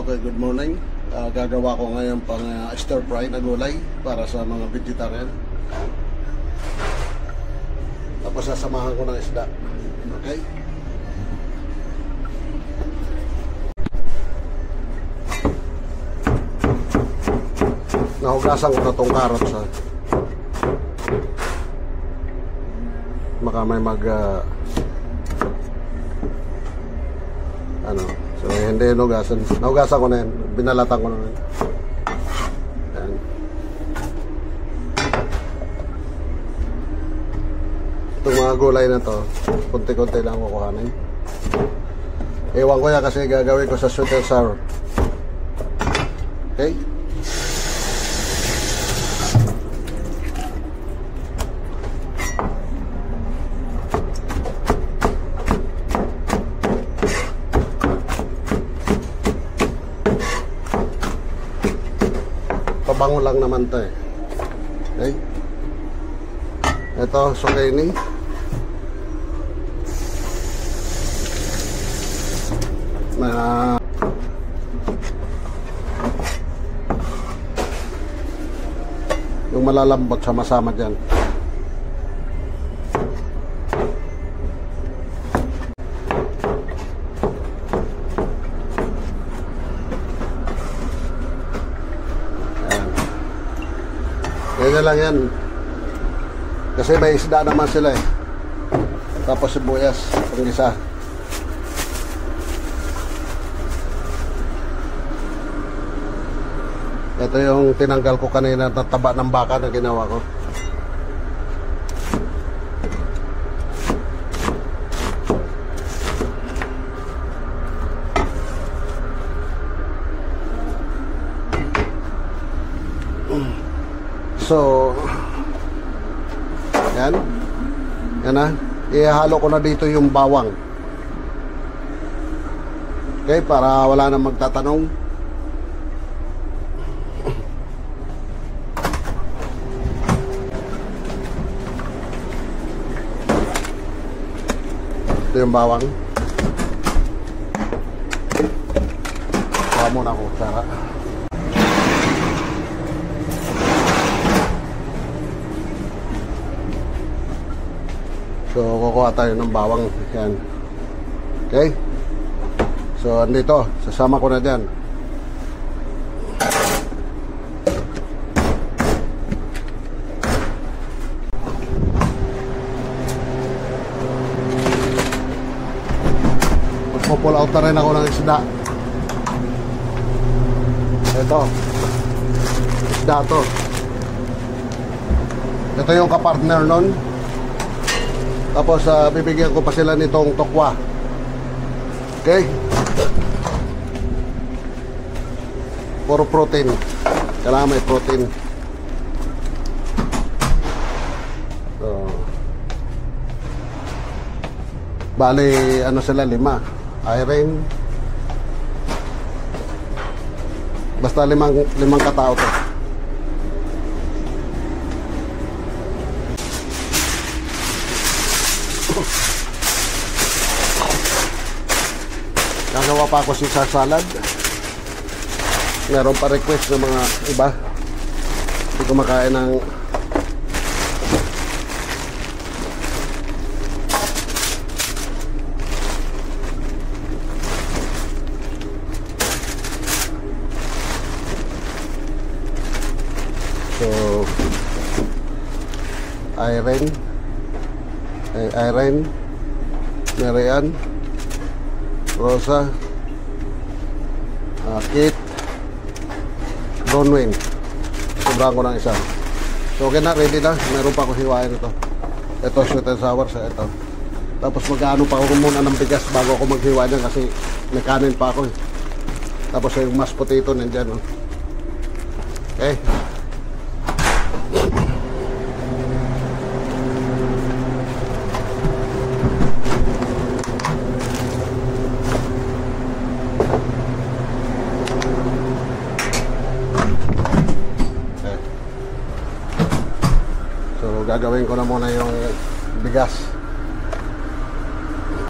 Okay, good morning. Gagawa ko ngayon pang stir fry na gulay para sa mga vegetarian. Tapos sasamahan ko ng isda. Okay? Nahugasan ko na tong carrots ha. Baka may so hindi nahugasan. Nahugasan ko na yan. Binalatan ko na yan. Ayan. Itong mga gulay na to, konti-konti lang kukuhanin. Ewan ko yan kasi gagawin ko sa sweet and sour. Okay? Pabango lang naman to eh. Okay? Ito, zucchini. Yung malalambot sa masama dyan. Ganyan lang yan. Kasi may isda naman sila eh. Tapos sibuyas, pang isa. Ito yung tinanggal ko kanina na taba ng baka na ginawa ko. So, yan. Yan na. Ihalo ko na dito yung bawang. Okay, para wala nang magtatanong. Ito yung bawang. Kuha muna ako, Sarah. So, kukuha tayo ng bawang. Yan. Okay? So, andito. Sasama ko na dyan. Magpo-pull out na rin ako ng isda. Ito. Isda to. Ito yung kapartner nun. Tapos bibigyan ko pa sila nitong tokwa. Okay? Puro protein. Kailangan may protein. So, bali, ano sila, 5. Iron. Basta 5 katao to. Gagawa pa ako Caesar salad. Meron pa request ng mga iba. Hindi ko makain ng so Irene Marian Rosa, Kate, Bronwyn. Sobrang ko ng isa. So okay na, ready na. Meron pa ako hiwain ito. Ito sweet and sour sa ito. Tapos mag-ano pa ako muna ng bigas bago ako maghiwa niyan kasi may kanin pa ako eh. Tapos yung mashed potato nandyan. No? Okay. Gagawin ko na muna yung bigas.